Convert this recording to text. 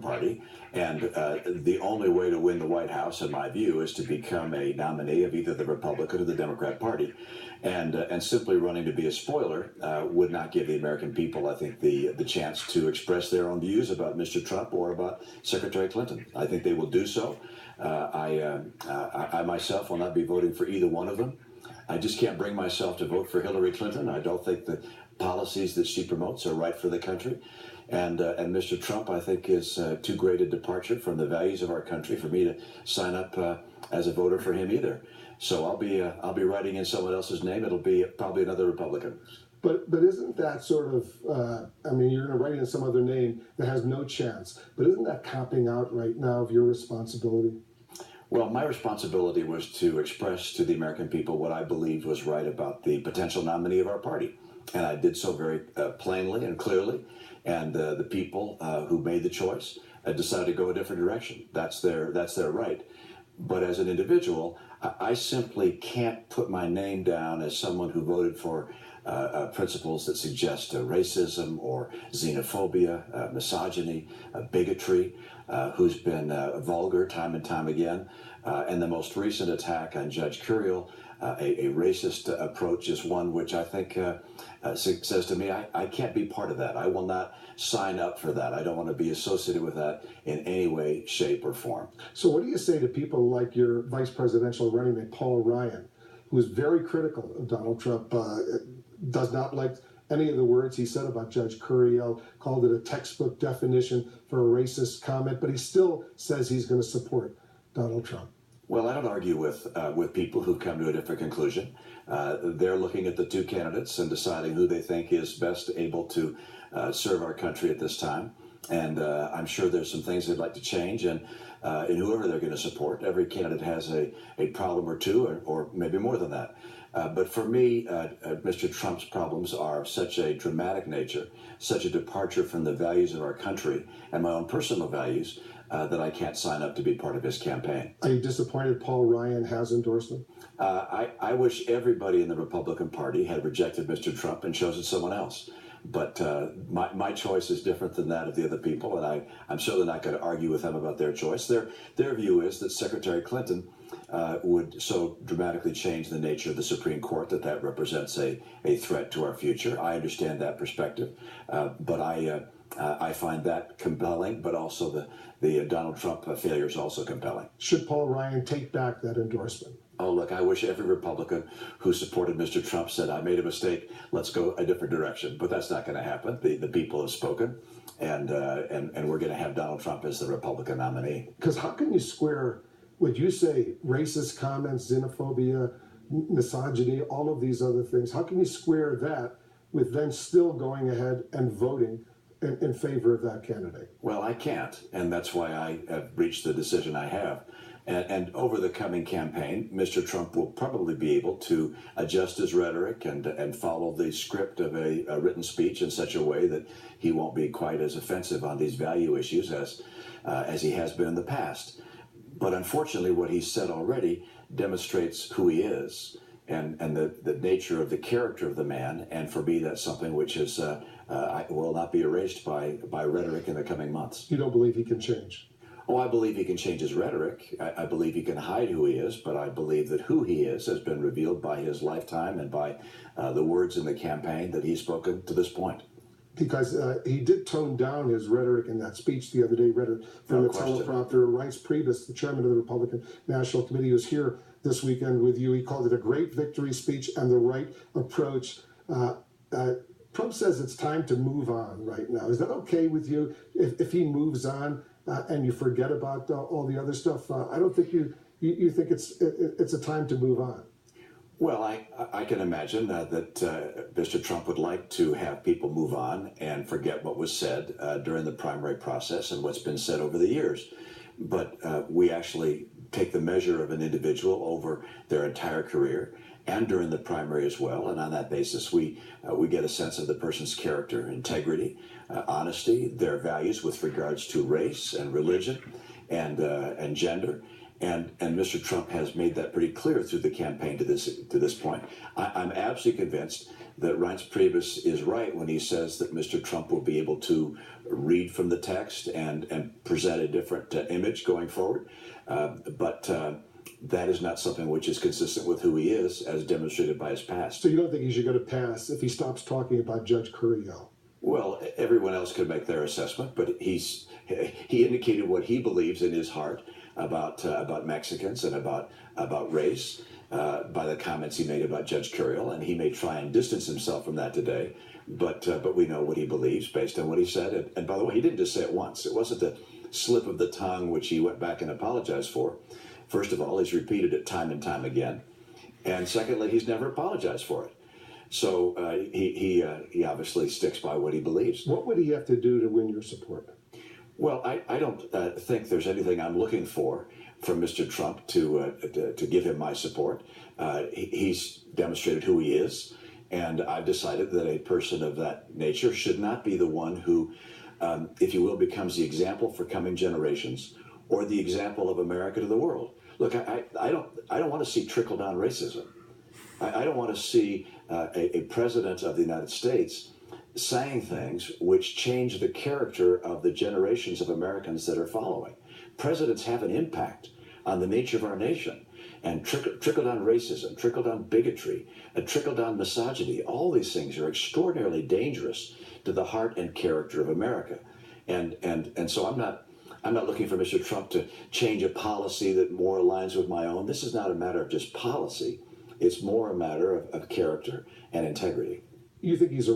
Party, and the only way to win the White House, in my view, is to become a nominee of either the Republican or the Democrat Party. And simply running to be a spoiler would not give the American people, I think, the chance to express their own views about Mr. Trump or about Secretary Clinton. I think they will do so. I myself will not be voting for either one of them. I just can't bring myself to vote for Hillary Clinton. I don't think the policies that she promotes are right for the country. And Mr. Trump, I think, is too great a departure from the values of our country for me to sign up as a voter for him either. So I'll be writing in someone else's name. It'll be probably another Republican. But isn't that sort of, I mean, you're going to write in some other name that has no chance, but isn't that copping out right now of your responsibility? Well, my responsibility was to express to the American people what I believed was right about the potential nominee of our party. And I did so very plainly and clearly. And the people who made the choice decided to go a different direction. That's their right. But as an individual, I simply can't put my name down as someone who voted for principles that suggest racism or xenophobia, misogyny, bigotry, who's been vulgar time and time again. And the most recent attack on Judge Curiel, a racist approach, is one which I think says to me, I can't be part of that. I will not sign up for that. I don't want to be associated with that in any way, shape, or form. So what do you say to people like your vice presidential running mate, Paul Ryan, who is very critical of Donald Trump, does not like any of the words he said about Judge Curiel, called it a textbook definition for a racist comment, but he still says he's going to support Donald Trump? Well, I don't argue with people who've come to a different conclusion. They're looking at the two candidates and deciding who they think is best able to serve our country at this time. And I'm sure there's some things they'd like to change. And in whoever they're going to support, every candidate has a problem or two, or maybe more than that. But for me, Mr. Trump's problems are such a dramatic nature, such a departure from the values of our country and my own personal values, that I can't sign up to be part of his campaign. Are you disappointed Paul Ryan has endorsed him? I wish everybody in the Republican Party had rejected Mr. Trump and chosen someone else. But my choice is different than that of the other people, and I'm certainly not going to argue with them about their choice. Their view is that Secretary Clinton would so dramatically change the nature of the Supreme Court that represents a threat to our future. I understand that perspective, but I find that compelling, but also the Donald Trump failure is also compelling. Should Paul Ryan take back that endorsement? Oh, look, I wish every Republican who supported Mr. Trump said, I made a mistake, let's go a different direction. But that's not going to happen. The people have spoken, and we're going to have Donald Trump as the Republican nominee. Because how can you square what you say, racist comments, xenophobia, misogyny, all of these other things, how can you square that with then still going ahead and voting in favor of that candidate? Well, I can't, and that's why I have reached the decision I have. And over the coming campaign, Mr. Trump will probably be able to adjust his rhetoric and follow the script of a written speech in such a way that he won't be quite as offensive on these value issues as he has been in the past. But unfortunately, what he's said already demonstrates who he is and the nature of the character of the man. And for me, that's something which is will not be erased by rhetoric in the coming months. You don't believe he can change? Oh, I believe he can change his rhetoric. I believe he can hide who he is, but I believe that who he is has been revealed by his lifetime and by the words in the campaign that he's spoken to this point. Because he did tone down his rhetoric in that speech the other day, read it from the teleprompter. Reince Priebus, the chairman of the Republican National Committee, was here this weekend with you. He called it a great victory speech and the right approach. Trump says it's time to move on right now. Is that okay with you if he moves on? And you forget about all the other stuff. I don't think you think it's a time to move on. Well, I can imagine that Mr. Trump would like to have people move on and forget what was said during the primary process and what's been said over the years. But we actually take the measure of an individual over their entire career and during the primary as well. And on that basis, we get a sense of the person's character, integrity, honesty, their values with regards to race and religion and gender. And Mr. Trump has made that pretty clear through the campaign to this point. I'm absolutely convinced that Reince Priebus is right when he says that Mr. Trump will be able to read from the text and present a different image going forward. But that is not something which is consistent with who he is, as demonstrated by his past. So you don't think he should go to pass if he stops talking about Judge Curio? Well, everyone else could make their assessment, but he indicated what he believes in his heart about Mexicans and about race by the comments he made about Judge Curiel, and he may try and distance himself from that today, but we know what he believes based on what he said. And by the way, he didn't just say it once. It wasn't a slip of the tongue which he went back and apologized for. First of all, he's repeated it time and time again, and secondly, he's never apologized for it. So he obviously sticks by what he believes. What would he have to do to win your support? Well, I don't think there's anything I'm looking for from Mr. Trump to give him my support. He's demonstrated who he is, and I've decided that a person of that nature should not be the one who, if you will, becomes the example for coming generations or the example of America to the world. Look, I don't want to see trickle-down racism. I don't want to see a president of the United States saying things which change the character of the generations of Americans that are following. Presidents have an impact on the nature of our nation. And trickle-down racism, trickle-down bigotry, and trickle-down misogyny, all these things are extraordinarily dangerous to the heart and character of America. And so I'm not looking for Mr. Trump to change a policy that more aligns with my own. This is not a matter of just policy. It's more a matter of character and integrity. You think he's a